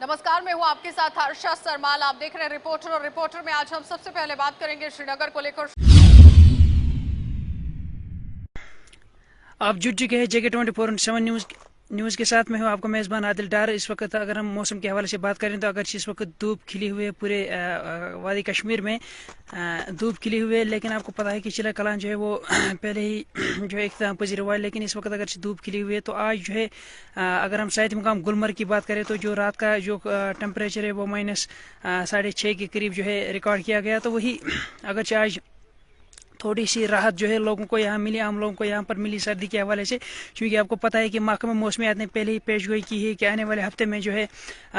नमस्कार, मैं हूं आपके साथ हर्षा सरमाल। आप देख रहे हैं रिपोर्टर और रिपोर्टर में आज हम सबसे पहले बात करेंगे श्रीनगर को लेकर। आप जुट चुके हैं जेके 24/7 न्यूज़ के साथ। मैं हूं आपका मेज़बान आदिल डार। इस वक्त अगर हम मौसम के हवाले से बात करें तो अगर इस वक्त धूप खिली हुई है पूरे वादी कश्मीर में, धूप खिली हुई है, लेकिन आपको पता है कि चिला कलान जो है वो पहले ही जो है इख्तिताम पजीर हुआ है। लेकिन इस वक्त अगर धूप खिली हुई है तो आज जो है अगर हम शायद मुकाम गुलमर्ग की बात करें तो जो रात का जो टेम्परेचर है वो -6.5 के करीब जो है रिकॉर्ड किया गया। तो वही अगर आज थोड़ी सी राहत जो है लोगों को यहाँ मिली, आम लोगों को यहाँ पर मिली सर्दी के हवाले से, क्योंकि आपको पता है कि महकमा मौसमियात ने पहले ही पेशगोई की है कि आने वाले हफ्ते में जो है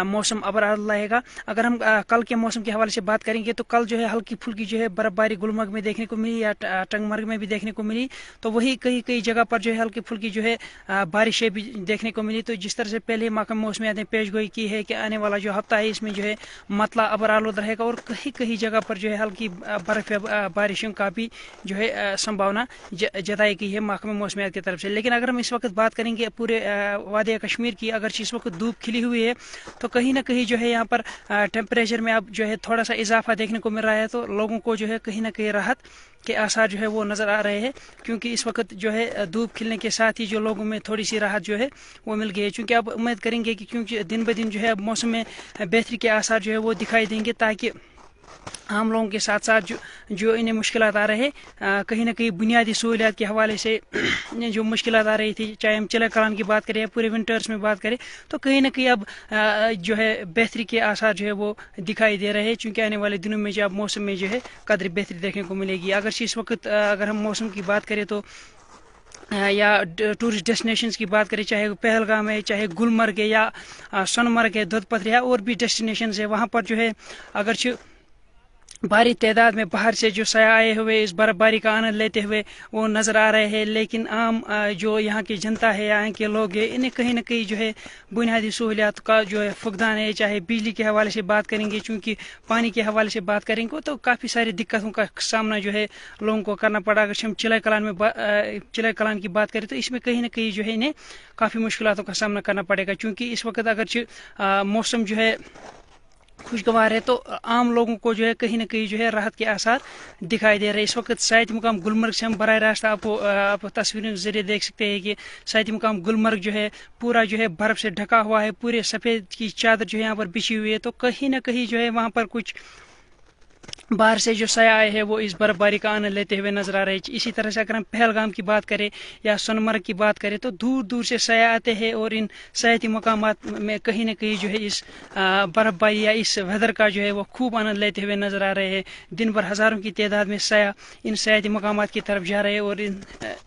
मौसम अबरार रहेगा। अगर हम कल के मौसम के हवाले से बात करेंगे तो कल जो है हल्की फुल्की जो है बर्फबारी गुलमर्ग में देखने को मिली या टंगमर्ग में भी देखने को मिली। तो वही कई कई जगह पर जो है हल्की फुल्की जो है बारिशें भी देखने को मिली। तो जिस तरह से पहले महकमा मौसमियात ने पेशगोई की है कि आने वाला जो हफ्ता है इसमें जो है मतला अबरार रहेगा और कहीं कहीं जगह पर जो है हल्की बर्फ बारिशों का भी जो है संभावना जताई गई है महकमा मौसमियात की तरफ से। लेकिन अगर हम इस वक्त बात करेंगे पूरे वादी कश्मीर की, अगर इस वक्त धूप खिली हुई है तो कहीं ना कहीं जो है यहाँ पर टेम्परेचर में अब जो है थोड़ा सा इजाफा देखने को मिल रहा है। तो लोगों को जो है कहीं ना कहीं राहत के आसार जो है वो नज़र आ रहे हैं, क्योंकि इस वक्त जो है धूप खिलने के साथ ही जो लोगों में थोड़ी सी राहत जो है वो मिल गई है। क्योंकि अब उम्मीद करेंगे कि क्योंकि दिन ब दिन जो है मौसम में बेहतरी के आसार जो है वो दिखाई देंगे, ताकि आम लोगों के साथ साथ जो इन्हें मुश्किलात आ रहे कहीं ना कहीं बुनियादी सहूलियात के हवाले से जो मुश्किलात आ रही थी, चाहे हम चिला कलान की बात करें या पूरे विंटर्स में बात करें, तो कहीं ना कहीं अब जो है बेहतरी के आसार जो है वो दिखाई दे रहे हैं। चूँकि आने वाले दिनों में जो अब मौसम में जो है कदर बेहतरी देखने को मिलेगी। अगर इस वक्त अगर हम मौसम की बात करें तो या टूरिस्ट डेस्टिनेशंस की बात करें, चाहे पहलगाम है, चाहे गुलमर्ग है या सोनमर्ग है, दुधपथरी है, और भी डेस्टिनेशंस है, वहाँ पर जो है अगर भारी तादाद में बाहर से जो सयाह आए हुए इस बर्फबारी का आनंद लेते हुए वो नज़र आ रहे हैं। लेकिन आम जो यहाँ की जनता है, यहाँ के लोग हैं, इन्हें कहीं ना कहीं जो है बुनियादी सहूलियात का जो है फुकदान है। चाहे बिजली के हवाले से बात करेंगे, चूँकि पानी के हवाले से बात करेंगे तो काफ़ी सारी दिक्कतों का सामना जो है लोगों को करना पड़ा। अगर हम चिला कलान की बात करें तो इसमें कहीं ना कहीं जो है इन्हें काफ़ी मुश्किलों का सामना करना पड़ेगा, क्योंकि इस वक्त अगर मौसम जो है खुशगवार है तो आम लोगों को जो है कहीं ना कहीं जो है राहत के आसार दिखाई दे रहे हैं। इस वक्त शायद मुकाम गुलमर्ग से हम बराह रास्त आप तस्वीरों के जरिए देख सकते हैं कि शायद मुकाम गुलमर्ग जो है पूरा जो है बर्फ से ढका हुआ है, पूरे सफ़ेद की चादर जो है यहाँ पर बिछी हुई है। तो कहीं ना कहीं जो है वहाँ पर कुछ बाहर से जो सयाह आए हैं वो इस बर्फबारी का आनंद लेते हुए नजर आ रहे हैं। इसी तरह से अगर हम पहलगाम की बात करें या सोनमर्ग की बात करें तो दूर दूर से सयाह आते हैं और इन सयाहती मकामात में कहीं ना कहीं जो है इस बर्फबारी या इस वेदर का जो है वो खूब आनंद लेते हुए नजर आ रहे हैं। दिन भर हज़ारों की तादाद में सयाह इन सयाहती मकामात की तरफ जा रहे हैं और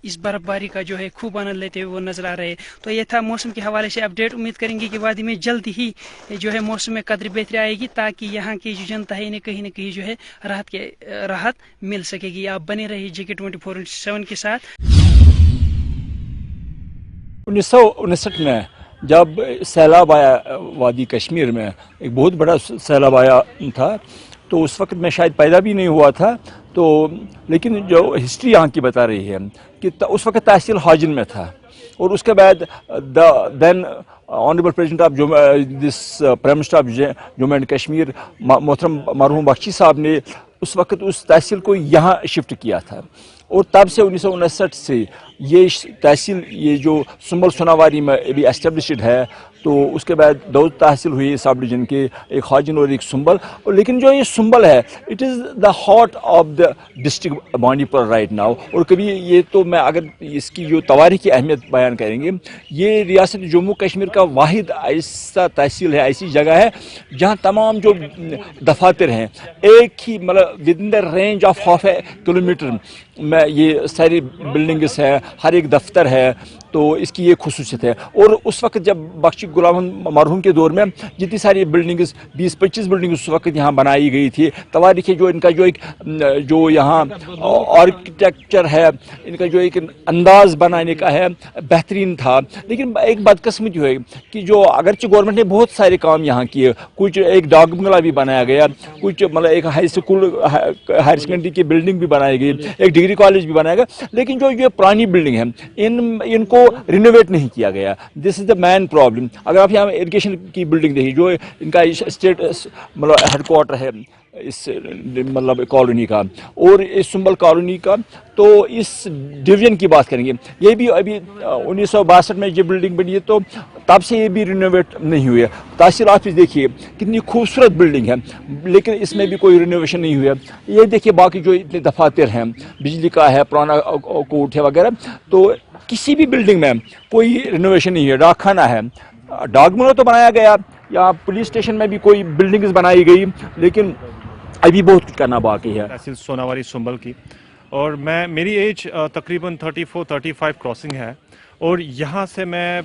इस बर्फबारी का जो है खूब आनंद लेते हुए वो नजर आ रहे हैं। तो ये था मौसम के हवाले से अपडेट। उम्मीद करेंगे कि वादी में जल्द ही जो है मौसम में कदर बेहतरी आएगी, ताकि यहाँ की जो जनता है इन्हें कहीं ना कहीं जो है राहत मिल सकेगी। आप बने रहिए जेके 24/7 के साथ। 1959 में जब सैलाब आया वादी कश्मीर में, एक बहुत बड़ा सैलाब आया था, तो उस वक्त मैं शायद पैदा भी नहीं हुआ था। तो लेकिन जो हिस्ट्री यहाँ की बता रही है कि उस वक्त तहसील हाजिन में था, और उसके बाद then honourable president of this prime minister of Jammu and Kashmir मोहतरम मरहूम बख्शी साहब ने उस वक्त उस तहसील को यहाँ शिफ्ट किया था। और तब से 1959 से ये तहसील, ये जो सुंबल सोनावारी में भी एस्टेब्लिश्ड है, तो उसके बाद 2 तहसील हुई सब डिवीजन के, एक हाजिन और एक सुंबल। और लेकिन जो ये सुंबल है, it is the heart of the district Bandipur right now. और कभी ये तो मैं अगर इसकी जो तवारीखी अहमियत बयान करेंगे, ये रियासत जम्मू कश्मीर का वाहिद ऐसा तहसील है, ऐसी जगह है जहाँ तमाम जो दफातर हैं एक ही मतलब with in the range of half A kilometre में ये सारी बिल्डिंग्स है, हर एक दफ्तर है। तो इसकी ये खुसूसियत है। और उस वक्त जब बख्शी गुलाम मरहूम के दौर में जितनी सारी बिल्डिंग्स 20-25 बिल्डिंग्स उस वक्त यहाँ बनाई गई थी, तवारीख जो इनका जो यहाँ आर्किटेक्चर है, इनका जो एक अंदाज़ बनाने का है, बेहतरीन था। लेकिन एक बदकिस्मती हुई कि जो अगरचे गवर्नमेंट ने बहुत सारे काम यहाँ किए, कुछ एक डाक बंगला भी बनाया गया, कुछ मतलब एक हाई स्कूल हायर सेकेंडरी की बिल्डिंग भी बनाई गई, एक डिग्री कॉलेज भी बनाया गया, लेकिन जो ये पुरानी बिल्डिंग है इनको रिनोवेट नहीं किया गया। This is the main problem. अगर आप यहाँ इरिगेशन की बिल्डिंग देखिए, जो इनका स्टेट मतलब हेडक्वार्टर है इस मतलब कॉलोनी का और इस सुंबल कॉलोनी का, तो इस डिवीजन की बात करेंगे, ये भी अभी 1962 में ये बिल्डिंग बनी है, तो तब से ये भी रिनोवेट नहीं हुई है। तहसील ऑफिस देखिए कितनी खूबसूरत बिल्डिंग है, लेकिन इसमें भी कोई रिनोवेशन नहीं हुआ। ये देखिए बाकी जो इतने दफातर हैं, बिजली का है, पुराना कोर्ट है वगैरह, तो किसी भी बिल्डिंग में कोई रिनोवेशन नहीं है। डाकखाना है, डाकमोला तो बनाया गया, या पुलिस स्टेशन में भी कोई बिल्डिंग्स बनाई गई, लेकिन अभी बहुत कुछ करना बाकी है। तहसील सोनावारी सुंबल की, और मेरी एज तकरीबन 34-35 क्रॉसिंग है, और यहाँ से मैं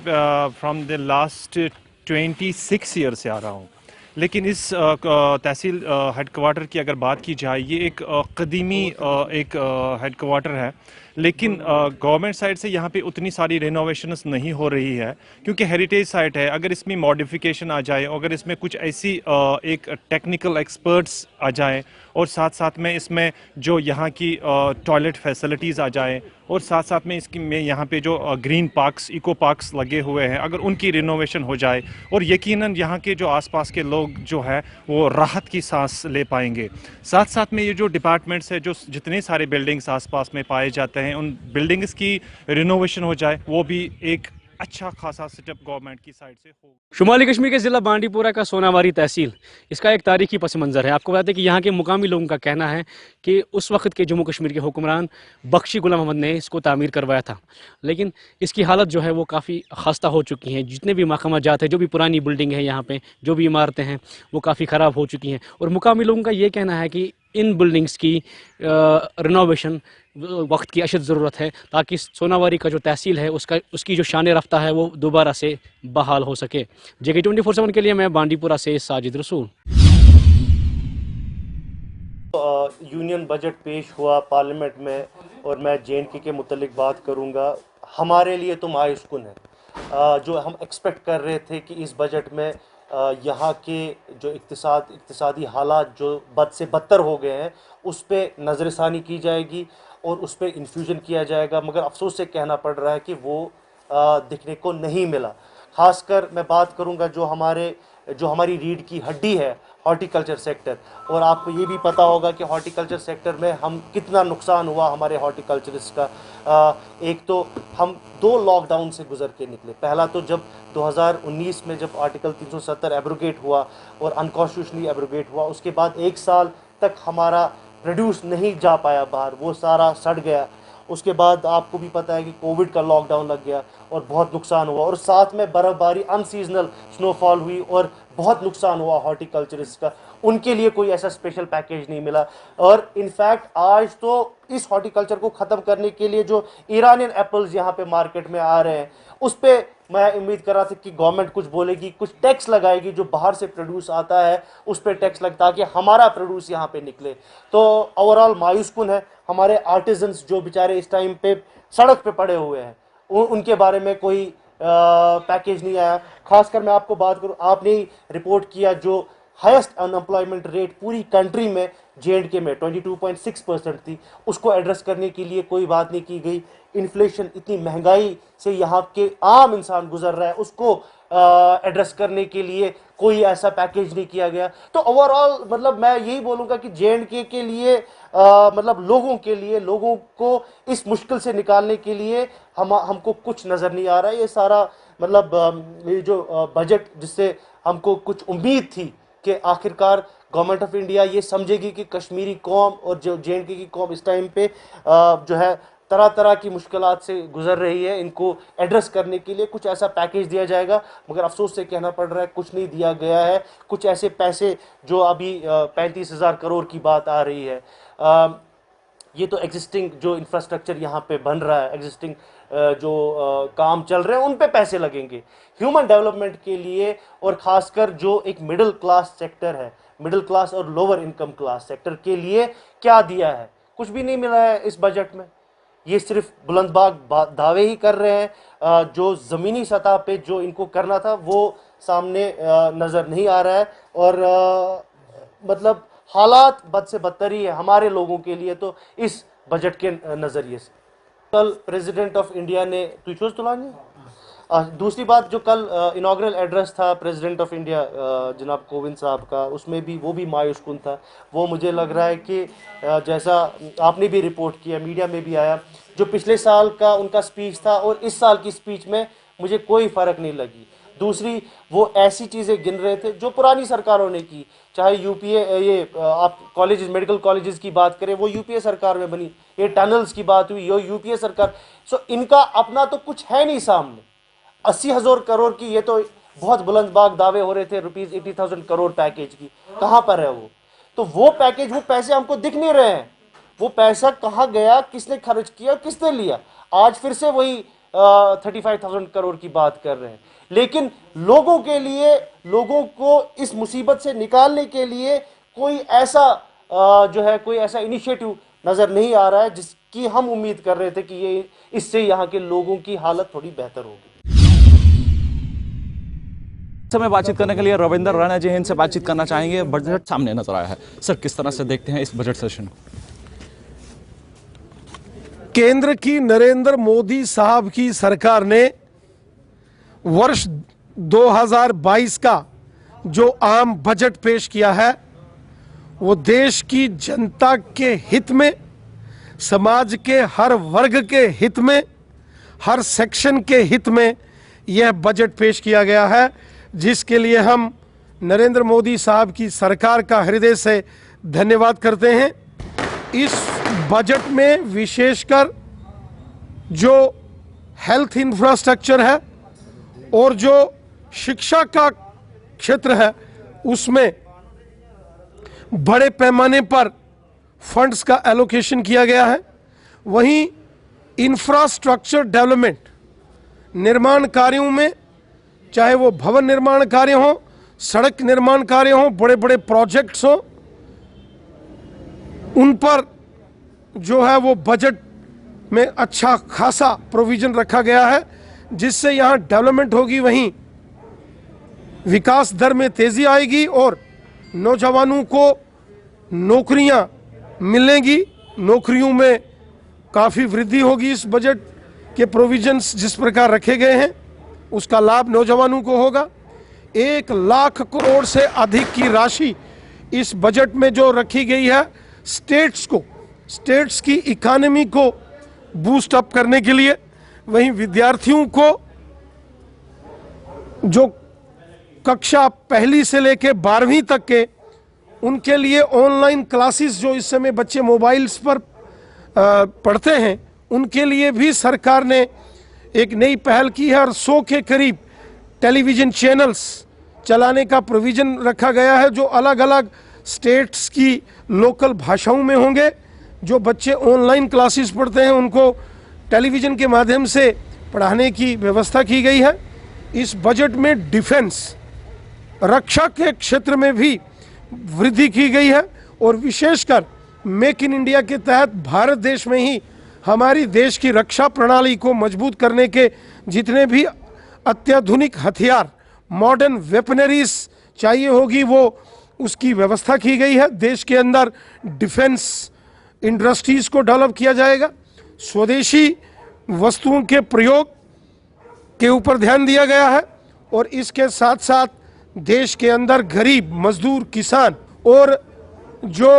फ्रॉम द लास्ट 26 ईयर से आ रहा हूँ। लेकिन इस तहसील हेडक्वार्टर की अगर बात की जाए, ये एक कदीमी एक हेडक्वार्टर है, लेकिन गवर्नमेंट साइड से यहाँ पे उतनी सारी रिनोवेशंस नहीं हो रही है, क्योंकि हेरिटेज साइट है। अगर इसमें मॉडिफिकेशन आ जाए, अगर इसमें कुछ ऐसी एक टेक्निकल एक्सपर्ट्स आ जाए, और साथ साथ में इसमें जो यहाँ की टॉयलेट फैसिलिटीज़ आ जाए, और साथ साथ में इसकी में यहाँ पे जो ग्रीन पार्क्स, इको पार्क्स लगे हुए हैं, अगर उनकी रिनोवेशन हो जाए, और यकीनन यहाँ के जो आसपास के लोग जो है वो राहत की सांस ले पाएंगे। साथ साथ में ये जो डिपार्टमेंट्स है, जो जितने सारे बिल्डिंग्स आसपास में पाए जाते हैं, उन बिल्डिंग्स की रिनोवेशन हो जाए, वो भी एक अच्छा खासा स्टेप गवर्नमेंट की साइड से हो। शुमाली कश्मीर के ज़िला बांडीपुरा का सोनावारी तहसील, इसका एक तारीखी पस मंज़र है। आपको बताते हैं कि यहाँ के मुकामी लोगों का कहना है कि उस वक्त के जम्मू कश्मीर के हुक्मरान बख्शी गुलाम अहमद ने इसको तामीर करवाया था, लेकिन इसकी हालत जो है वो काफ़ी खस्ता हो चुकी है। जितने भी महकमा जात है, जो भी पुरानी बिल्डिंग है यहाँ पे, जो भी इमारतें हैं, वो काफ़ी ख़राब हो चुकी हैं। और मुकामी लोगों का ये कहना है कि इन बिल्डिंग्स की रिनोवेशन वक्त की अशद ज़रूरत है, ताकि सोनावारी का जो तहसील है उसकी जो शान रफ्ता है वो दोबारा से बहाल हो सके। JK 24/7 के लिए मैं बांडीपुरा से साजिद रसूल। यूनियन बजट पेश हुआ पार्लियामेंट में, और मैं JNK के मुतल्लिक बात करूंगा। हमारे लिए तो मायूसकुन है। जो हम एक्सपेक्ट कर रहे थे कि इस बजट में यहाँ के जो इक्तिसादी हालात जो बद से बदतर हो गए हैं, उस पर नज़रसानी की जाएगी और उस पर इन्फ्यूजन किया जाएगा, मगर अफसोस से कहना पड़ रहा है कि वो दिखने को नहीं मिला। ख़ासकर मैं बात करूँगा जो हमारी रीढ़ की हड्डी है, हॉर्टिकल्चर सेक्टर। और आपको ये भी पता होगा कि हॉर्टिकल्चर सेक्टर में हम कितना नुकसान हुआ हमारे हॉर्टिकल्चरिस्ट का। एक तो हम 2 लॉकडाउन से गुजर के निकले। पहला तो जब 2019 में जब आर्टिकल 370 एब्रोगेट हुआ और अनकॉन्स्टिट्यूशनली एब्रोगेट हुआ, उसके बाद 1 साल तक हमारा प्रोड्यूस नहीं जा पाया बाहर, वो सारा सड़ गया। उसके बाद आपको भी पता है कि कोविड का लॉकडाउन लग गया और बहुत नुकसान हुआ, और साथ में बर्फ़बारी, अनसीजनल स्नोफॉल हुई और बहुत नुकसान हुआ हॉर्टिकल्चरिस्ट का। उनके लिए कोई ऐसा स्पेशल पैकेज नहीं मिला। और इनफैक्ट आज तो इस हॉर्टिकल्चर को ख़त्म करने के लिए जो ईरानियन एप्पल्स यहाँ पे मार्केट में आ रहे हैं, उस पर मैं उम्मीद कर रहा था कि गवर्नमेंट कुछ बोलेगी, कुछ टैक्स लगाएगी, जो बाहर से प्रोड्यूस आता है उस पर टैक्स लगता, ताकि हमारा प्रोड्यूस यहाँ पे निकले। तो ओवरऑल मायूसकुन है। हमारे आर्टिजन्स जो बेचारे इस टाइम पे सड़क पे पड़े हुए हैं, उनके बारे में कोई पैकेज नहीं आया। खासकर मैं आपको बात करूँ, आपने रिपोर्ट किया जो हाईएस्ट अनएम्प्लॉयमेंट रेट पूरी कंट्री में JNK में 22.6% थी, उसको एड्रेस करने के लिए कोई बात नहीं की गई। इन्फ्लेशन, इतनी महंगाई से यहाँ के आम इंसान गुजर रहा है, उसको एड्रेस करने के लिए कोई ऐसा पैकेज नहीं किया गया। तो ओवरऑल मतलब मैं यही बोलूँगा कि JNK के लिए मतलब लोगों को इस मुश्किल से निकालने के लिए हमको कुछ नज़र नहीं आ रहा है। ये सारा मतलब ये जो बजट, जिससे हमको कुछ उम्मीद थी कि आखिरकार गवर्नमेंट ऑफ इंडिया ये समझेगी कि कश्मीरी कौम और जो JNK की कौम इस टाइम पे जो है तरह तरह की मुश्किलात से गुजर रही है, इनको एड्रेस करने के लिए कुछ ऐसा पैकेज दिया जाएगा, मगर अफसोस से कहना पड़ रहा है कुछ नहीं दिया गया है। कुछ ऐसे पैसे जो अभी 35,000 करोड़ की बात आ रही है, ये तो एग्जिस्टिंग जो इंफ्रास्ट्रक्चर यहाँ पे बन रहा है, एग्जिस्टिंग जो काम चल रहे हैं, उन पे पैसे लगेंगे ह्यूमन डेवलपमेंट के लिए। और ख़ासकर जो एक मिडिल क्लास सेक्टर है, मिडिल क्लास और लोअर इनकम क्लास सेक्टर के लिए क्या दिया है? कुछ भी नहीं मिला है इस बजट में। ये सिर्फ बुलंदबाग दावे ही कर रहे हैं। जो ज़मीनी सतह पे जो इनको करना था वो सामने नज़र नहीं आ रहा है। और मतलब हालात बद से बदतर ही है हमारे लोगों के लिए तो इस बजट के नज़रिए से। कल प्रेसिडेंट ऑफ इंडिया ने तुझोस तुलानी। दूसरी बात, जो कल इनॉग्रल एड्रेस था प्रेसिडेंट ऑफ इंडिया जनाब कोविंद साहब का, उसमें भी वो भी मायूस कुन था। वो मुझे लग रहा है कि जैसा आपने भी रिपोर्ट किया, मीडिया में भी आया, जो पिछले साल का उनका स्पीच था और इस साल की स्पीच में मुझे कोई फ़र्क नहीं लगी। दूसरी, वो ऐसी चीज़ें गिन रहे थे जो पुरानी सरकारों ने की, चाहे यूपीए, ये आप कॉलेजेस, मेडिकल कॉलेजेस की बात करें, वो यूपीए सरकार में बनी। ये टनल्स की बात हुई, ये यूपीए सरकार। सो इनका अपना तो कुछ है नहीं सामने। 80,000 करोड़ की, ये तो बहुत बुलंदबाग दावे हो रहे थे, रुपीज़ 80,000 करोड़ पैकेज की, कहाँ पर है वो? तो वो पैकेज, वो पैसे हमको दिख नहीं रहे हैं। वो पैसा कहाँ गया, किसने खर्च किया, किसने लिया? आज फिर से वही 35,000 करोड़ की बात कर रहे हैं। लेकिन लोगों के लिए, लोगों को इस मुसीबत से निकालने के लिए कोई ऐसा जो है, कोई ऐसा इनिशिएटिव नज़र नहीं आ रहा है जिसकी हम उम्मीद कर रहे थे कि ये इससे यहाँ के लोगों की हालत थोड़ी बेहतर होगी। समय बातचीत करने के लिए रविंदर राणा जी इनसे बातचीत करना चाहेंगे। बजट सामने नजर आया है सर, किस तरह से देखते हैं इस बजट सेशन को? केंद्र की नरेंद्र मोदी साहब की सरकार ने वर्ष 2022 का जो आम बजट पेश किया है, वो देश की जनता के हित में, समाज के हर वर्ग के हित में, हर सेक्शन के हित में यह बजट पेश किया गया है, जिसके लिए हम नरेंद्र मोदी साहब की सरकार का हृदय से धन्यवाद करते हैं। इस बजट में विशेषकर जो हेल्थ इंफ्रास्ट्रक्चर है और जो शिक्षा का क्षेत्र है, उसमें बड़े पैमाने पर फंड्स का एलोकेशन किया गया है। वहीं इंफ्रास्ट्रक्चर डेवलपमेंट, निर्माण कार्यों में, चाहे वो भवन निर्माण कार्य हो, सड़क निर्माण कार्य हो, बड़े बड़े प्रोजेक्ट्स हो, उन पर जो है वो बजट में अच्छा खासा प्रोविजन रखा गया है, जिससे यहाँ डेवलपमेंट होगी, वहीं विकास दर में तेजी आएगी और नौजवानों को नौकरियां मिलेंगी, नौकरियों में काफ़ी वृद्धि होगी। इस बजट के प्रोविजंस जिस प्रकार रखे गए हैं, उसका लाभ नौजवानों को होगा। 1 लाख करोड़ से अधिक की राशि इस बजट में जो रखी गई है, स्टेट्स को, स्टेट्स की इकोनॉमी को बूस्ट अप करने के लिए। वहीं विद्यार्थियों को जो कक्षा 1 से लेकर 12वीं तक के, उनके लिए ऑनलाइन क्लासेस जो इस समय बच्चे मोबाइल्स पर पढ़ते हैं, उनके लिए भी सरकार ने एक नई पहल की है और 100 के करीब टेलीविज़न चैनल्स चलाने का प्रोविज़न रखा गया है, जो अलग अलग स्टेट्स की लोकल भाषाओं में होंगे। जो बच्चे ऑनलाइन क्लासेस पढ़ते हैं, उनको टेलीविज़न के माध्यम से पढ़ाने की व्यवस्था की गई है। इस बजट में डिफेंस, रक्षा के क्षेत्र में भी वृद्धि की गई है और विशेषकर मेक इन इंडिया के तहत भारत देश में ही हमारी देश की रक्षा प्रणाली को मजबूत करने के जितने भी अत्याधुनिक हथियार, मॉडर्न वेपनरीज चाहिए होगी, वो उसकी व्यवस्था की गई है। देश के अंदर डिफेंस इंडस्ट्रीज को डेवलप किया जाएगा। स्वदेशी वस्तुओं के प्रयोग के ऊपर ध्यान दिया गया है और इसके साथ साथ देश के अंदर गरीब, मजदूर, किसान और जो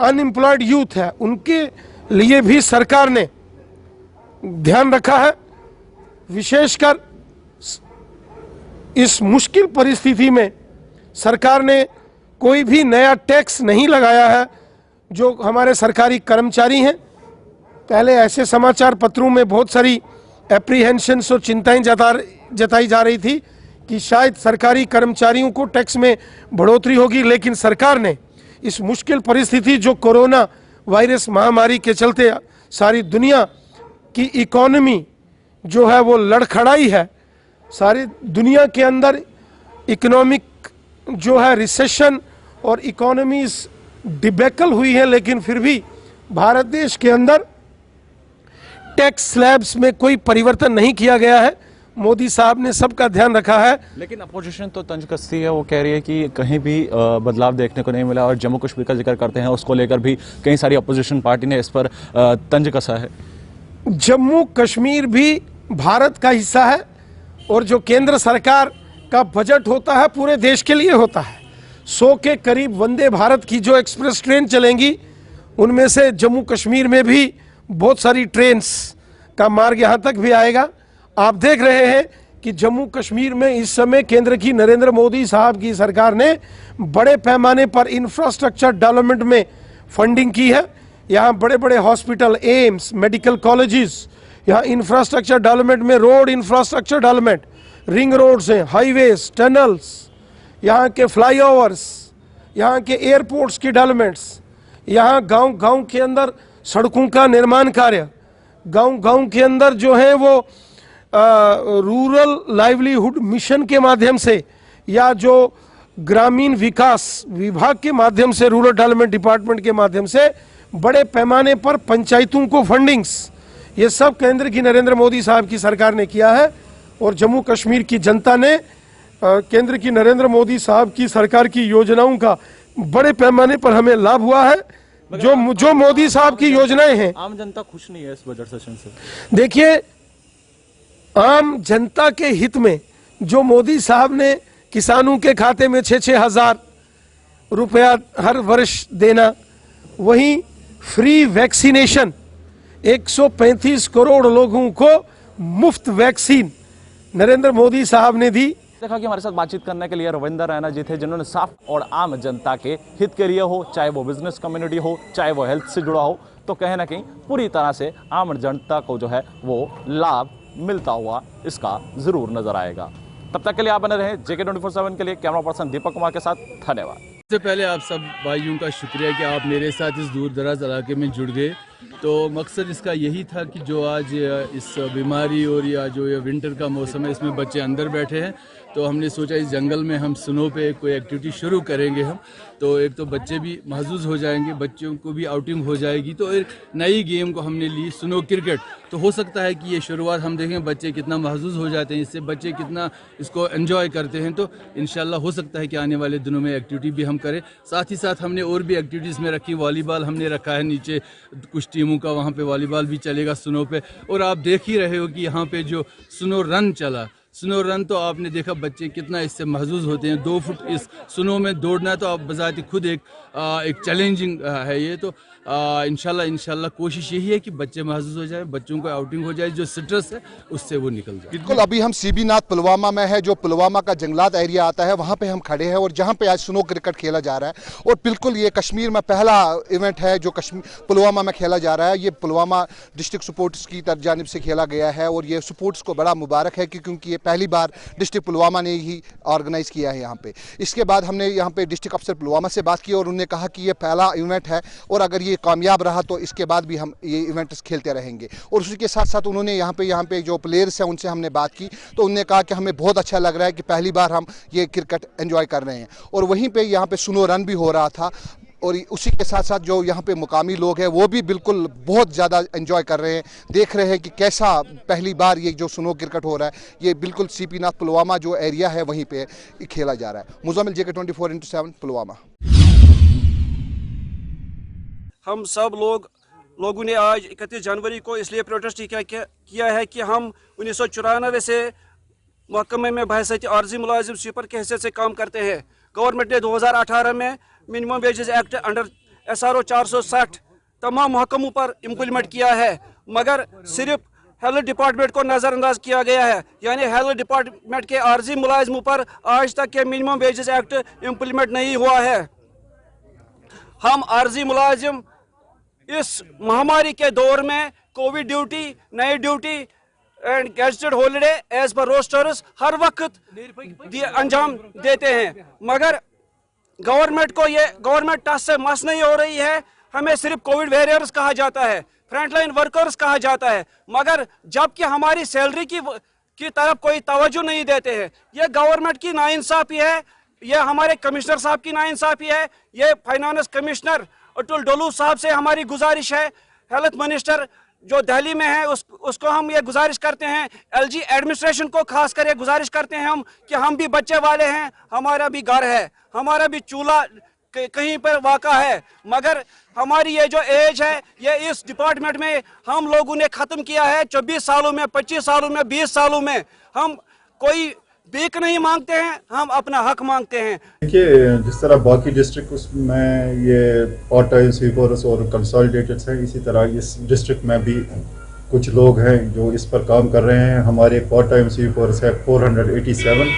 अनएम्प्लॉयड यूथ है, उनके लिए भी सरकार ने ध्यान रखा है। विशेषकर इस मुश्किल परिस्थिति में सरकार ने कोई भी नया टैक्स नहीं लगाया है। जो हमारे सरकारी कर्मचारी हैं, पहले ऐसे समाचार पत्रों में बहुत सारी एप्रीहेंशंस और चिंताएं जताई जा रही थी कि शायद सरकारी कर्मचारियों को टैक्स में बढ़ोतरी होगी, लेकिन सरकार ने इस मुश्किल परिस्थिति, जो कोरोना वायरस महामारी के चलते सारी दुनिया की इकोनॉमी जो है वो लड़खड़ाई है, सारी दुनिया के अंदर इकोनॉमिक जो है रिसेशन और इकोनॉमीज डिबेकल हुई है, लेकिन फिर भी भारत देश के अंदर टैक्स स्लैब्स में कोई परिवर्तन नहीं किया गया है। मोदी साहब ने सबका ध्यान रखा है। लेकिन अपोजिशन तो तंज कसती है, वो कह रही है कि कहीं भी बदलाव देखने को नहीं मिला और जम्मू कश्मीर का जिक्र करते हैं, उसको लेकर भी कई सारी अपोजिशन पार्टी ने इस पर तंज कसा है। जम्मू कश्मीर भी भारत का हिस्सा है और जो केंद्र सरकार का बजट होता है पूरे देश के लिए होता है। 100 के करीब वंदे भारत की जो एक्सप्रेस ट्रेन चलेंगी उनमें से जम्मू कश्मीर में भी बहुत सारी ट्रेन्स का मार्ग यहाँ तक भी आएगा। आप देख रहे हैं कि जम्मू कश्मीर में इस समय केंद्र की नरेंद्र मोदी साहब की सरकार ने बड़े पैमाने पर इंफ्रास्ट्रक्चर डेवलपमेंट में फंडिंग की है। यहाँ बड़े बड़े हॉस्पिटल, एम्स, मेडिकल कॉलेजेस, यहाँ इंफ्रास्ट्रक्चर डेवलपमेंट में road infrastructure development, ring roads हैं, हाईवेज, टनल्स, यहाँ के फ्लाईओवर्स, यहाँ के एयरपोर्ट्स की डेवलपमेंट्स, यहाँ गांव के अंदर सड़कों का निर्माण कार्य, गांव के अंदर जो है वो रूरल लाइवलीहुड मिशन के माध्यम से या जो ग्रामीण विकास विभाग के माध्यम से, रूरल डेवलपमेंट डिपार्टमेंट के माध्यम से बड़े पैमाने पर पंचायतों को फंडिंग्स, ये सब केंद्र की नरेंद्र मोदी साहब की सरकार ने किया है। और जम्मू कश्मीर की जनता ने केंद्र की नरेंद्र मोदी साहब की सरकार की योजनाओं का बड़े पैमाने पर हमें लाभ हुआ है। जो मोदी साहब की योजनाएं हैं, आम जनता खुश नहीं है इस बजट सेशन से। देखिए, आम जनता के हित में जो मोदी साहब ने किसानों के खाते में 6-6 हजार रुपया हर वर्ष देना, वहीं फ्री वैक्सीनेशन 135 करोड़ लोगों को मुफ्त वैक्सीन नरेंद्र मोदी साहब ने दी। देखा कि हमारे साथ बातचीत करने के लिए रविंदर रैना जी थे, जिन्होंने साफ और आम जनता के हित के लिए हो, चाहे वो बिजनेस कम्युनिटी हो, चाहे वो हेल्थ से जुड़ा हो, तो कहीं ना कहीं पूरी तरह से आम जनता को जो है वो लाभ मिलता हुआ इसका जरूर नजर आएगा। तब तक के लिए आप बने रहें JK24/7 के लिए। कैमरा पर्सन दीपक कुमार के साथ, धन्यवाद। सबसे पहले आप सब भाइयों का शुक्रिया कि आप मेरे साथ इस दूर दराज इलाके में जुड़ गए। तो मकसद इसका यही था कि जो आज इस बीमारी और या जो ये विंटर का मौसम है, इसमें बच्चे अंदर बैठे हैं, तो हमने सोचा इस जंगल में हम स्नो पे कोई एक्टिविटी शुरू करेंगे हम। तो एक तो बच्चे भी महसूस हो जाएंगे, बच्चों को भी आउटिंग हो जाएगी। तो एक नई गेम को हमने ली, स्नो क्रिकेट। तो हो सकता है कि ये शुरुआत हम देखें बच्चे कितना महसूस हो जाते हैं, इससे बच्चे कितना इसको एंजॉय करते हैं। तो इंशाल्लाह हो सकता है कि आने वाले दिनों में एक्टिविटी भी हम करें। साथ ही साथ हमने और भी एक्टिविटीज़ में रखी, वॉलीबॉल हमने रखा है नीचे कुछ टीमों का, वहाँ पे वॉलीबॉल भी चलेगा स्नो पे। और आप देख ही रहे हो कि यहाँ पे जो स्नो रन चला, स्नो रन, तो आपने देखा बच्चे कितना इससे महसूस होते हैं। 2 फुट इस स्नो में दौड़ना तो आप बजाते खुद एक चैलेंजिंग है ये। तो इंशाल्लाह कोशिश यही है कि बच्चे महसूस हो जाए, बच्चों को आउटिंग हो जाए, जो स्ट्रेस है उससे वो निकल जाए। बिल्कुल, अभी हम सीबी नाथ पुलवामा में है, जो पुलवामा का जंगलात एरिया आता है, वहाँ पे हम खड़े हैं और जहाँ पे आज स्नो क्रिकेट खेला जा रहा है। और बिल्कुल ये कश्मीर में पहला इवेंट है जो पुलवामा में खेला जा रहा है। ये पुलवामा डिस्ट्रिक्ट स्पोर्ट्स की जानिब से खेला गया है और ये स्पोर्ट्स को बड़ा मुबारक है क्योंकि ये पहली बार डिस्ट्रिक्ट पुलवामा ने ही ऑर्गेनाइज किया है यहाँ पे। इसके बाद हमने यहाँ पे डिस्ट्रिक्ट अफसर पुलवामा से बात की और उन्होंने कहा कि ये पहला इवेंट है और अगर ये कामयाब रहा तो इसके बाद भी हम ये इवेंट्स खेलते रहेंगे। और उसी के साथ साथ उन्होंने यहाँ पे जो प्लेयर्स हैं उनसे हमने बात की तो उन्होंने कहा कि हमें बहुत अच्छा लग रहा है कि पहली बार हम ये क्रिकेट एंजॉय कर रहे हैं। और वहीं पे यहाँ पे स्नो रन भी हो रहा था और उसी के साथ साथ जो यहाँ पे मुकामी लोग हैं वो भी बिल्कुल बहुत ज़्यादा एंजॉय कर रहे हैं, देख रहे हैं कि कैसा पहली बार ये जो स्नो क्रिकेट हो रहा है, ये बिल्कुल सीपी नाथ पुलवामा जो एरिया है वहीं पे खेला जा रहा है। मुजामिल JK24/7 पुलवामा। हम सब लोगों ने आज 31 जनवरी को इसलिए प्रोटेस्ट किया है कि हम 1994 से महकमे में बहैसियत आर्जी मुलाजिम स्वीपर के हैसियत से काम करते हैं। गवर्नमेंट ने 2018 में minimum wages act under SRO 460 तमाम महकमों पर इम्प्लीमेंट किया है, मगर सिर्फ हेल्थ डिपार्टमेंट को नज़रअंदाज किया गया है। यानी हेल्थ डिपार्टमेंट के आर्जी मुलाजिमों पर आज तक के मिनिमम वेजेस एक्ट इम्प्लीमेंट नहीं हुआ है। हम आर्जी मुलाजिम इस महामारी के दौर में Covid duty, night duty and gazetted holiday as per rosters हर वक्त अंजाम देते हैं, मगर गवर्नमेंट टस से मस नहीं हो रही है। हमें सिर्फ कोविड वॉरियर्स कहा जाता है, फ्रंटलाइन वर्कर्स कहा जाता है, मगर जबकि हमारी सैलरी की तरफ कोई तवज्जो नहीं देते हैं। यह गवर्नमेंट की नाइंसाफी है, यह हमारे कमिश्नर साहब की नाइंसाफी है। यह फाइनेंस कमिश्नर अतुल डोलू साहब से हमारी गुजारिश है, हेल्थ मिनिस्टर जो दिल्ली में है उसको हम ये गुजारिश करते हैं, LG एडमिनिस्ट्रेशन को खास कर ये गुजारिश करते हैं हम कि हम भी बच्चे वाले हैं, हमारा भी घर है, हमारा भी चूल्हा कहीं पर वाक़ा है, मगर हमारी ये जो एज है ये इस डिपार्टमेंट में हम लोगों ने ख़त्म किया है 24 सालों में, 25 सालों में, 20 सालों में। हम कोई भीख नहीं मांगते हैं, हम अपना हक मांगते हैं। देखिए, जिस तरह बाकी डिस्ट्रिक्ट में ये पार्ट टाइम स्वीपर्स और कंसोलिडेटेड हैं, इसी तरह इस डिस्ट्रिक्ट में भी कुछ लोग हैं जो इस पर काम कर रहे हैं। हमारे पार्ट टाइम स्वीपर्स है 487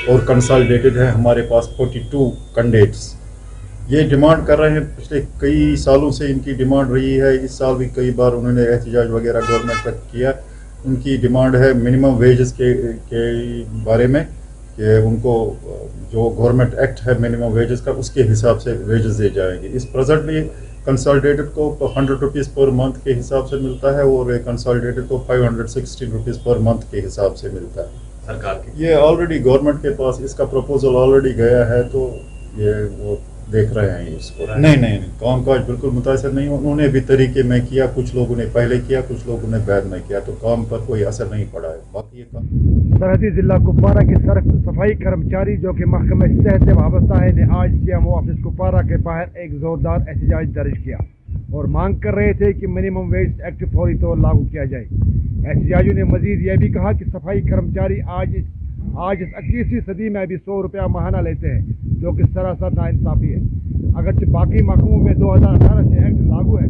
और कंसोलिडेटेड है हमारे पास 42 कैंडिडेट्स। ये डिमांड कर रहे हैं, पिछले कई सालों से इनकी डिमांड रही है। इस साल भी कई बार उन्होंने एहतजाज वगैरह गवर्नमेंट तक किया। उनकी डिमांड है मिनिमम वेजेस के बारे में कि उनको जो गवर्नमेंट एक्ट है मिनिमम वेजेस का, उसके हिसाब से वेजेस दे जाएंगे। इस प्रेजेंटली कंसोलिडेटेड को 100 रुपीज़ पर मंथ के हिसाब से मिलता है और कंसोलिडेटेड को 516 रुपीज़ पर मंथ के हिसाब से मिलता है सरकार की। ये ऑलरेडी गवर्नमेंट के पास इसका प्रपोजल ऑलरेडी गया है, तो ये वो देख रहे हैं इसको। नहीं, कामकाज बिल्कुल मुतासर नहीं। उन्होंने भी तरीके में किया, कुछ लोगों ने पहले किया, कुछ लोगों ने बाद में किया, तो काम पर कोई असर नहीं पड़ा है। बाकी ये काम सरहदी जिला कुपवारा के सफाई कर्मचारी जो कि महकमे सेहत से वाबस्ता है ने आज CMO ऑफिस कुपवारा के बाहर एक जोरदार एहतजाज दर्ज किया और मांग कर रहे थे कि मिनिमम वेज एक्ट फौरी तौर लागू किया जाए। एहतजाजियों ने मजीद यह भी कहा कि सफाई कर्मचारी आज इस 21वीं सदी में भी 100 रुपया माहाना लेते हैं, जो कि सरासर नाइंसाफ़ी है। अगरचे बाकी महकमों में 2018 से एक्ट लागू है,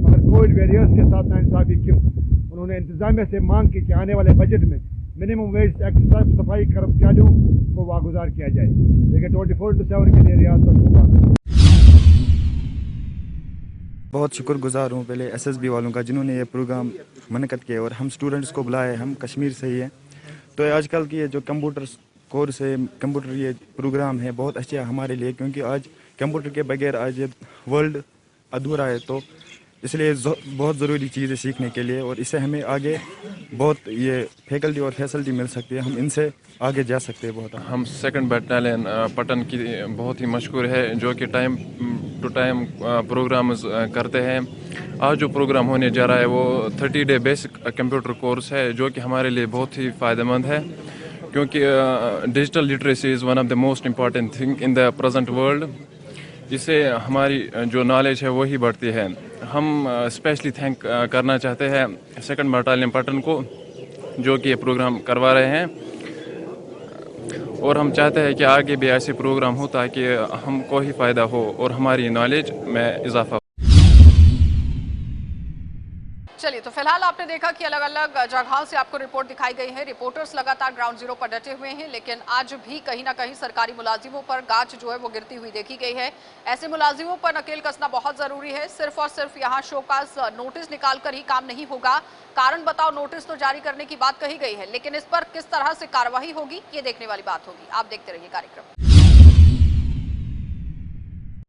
मगर कोविड वैरियर्स के साथ नाइंसाफ़ी क्यों? उन्होंने इंतजामिया से मांग की कि आने वाले बजट में मिनिमम वेज एक्ट सब सफाई कर्मचारियों को वागुजार किया जाए। देखिए 24/7 के लिए रियाज पर बहुत शुक्रगुजार हूँ पहले SSB वालों का, जिन्होंने ये प्रोग्राम मुनक़द किया और हम स्टूडेंट्स को बुलाए। हम कश्मीर से ही हैं, तो आजकल की ये जो कंप्यूटर कोर्स है, कंप्यूटर ये प्रोग्राम है, बहुत अच्छा है हमारे लिए, क्योंकि आज कंप्यूटर के बगैर आज ये वर्ल्ड अधूरा है। तो इसलिए बहुत ज़रूरी चीज़ है सीखने के लिए, और इससे हमें आगे बहुत ये फैकल्टी और फैसिलिटी मिल सकती है, हम इनसे आगे जा सकते हैं बहुत। हम 2nd बटालियन पटन की बहुत ही मशहूर है, जो कि टाइम टू टाइम प्रोग्राम करते हैं। आज जो प्रोग्राम होने जा रहा है वो 30 डे बेसिक कंप्यूटर कोर्स है, जो कि हमारे लिए बहुत ही फ़ायदेमंद है, क्योंकि digital literacy is one of the most important thing in the present world. इससे हमारी जो नॉलेज है वही बढ़ती है। हम स्पेशली थैंक करना चाहते हैं 2nd बटालियन पटन को, जो कि ये प्रोग्राम करवा रहे हैं, और हम चाहते हैं कि आगे भी ऐसे प्रोग्राम हो ताकि हमको ही फ़ायदा हो और हमारी नॉलेज में इजाफा हो। चलिए, तो फिलहाल आपने देखा कि अलग अलग जगहों से आपको रिपोर्ट दिखाई गई है। रिपोर्टर्स लगातार ग्राउंड जीरो पर डटे हुए हैं, लेकिन आज भी कहीं ना कहीं सरकारी मुलाजिमों पर गाज जो है वो गिरती हुई देखी गई है। ऐसे मुलाजिमों पर नकेल कसना बहुत जरूरी है। सिर्फ और सिर्फ यहाँ शोकाज नोटिस निकाल कर ही काम नहीं होगा। कारण बताओ नोटिस तो जारी करने की बात कही गई है, लेकिन इस पर किस तरह से कार्रवाई होगी ये देखने वाली बात होगी। आप देखते रहिए कार्यक्रम।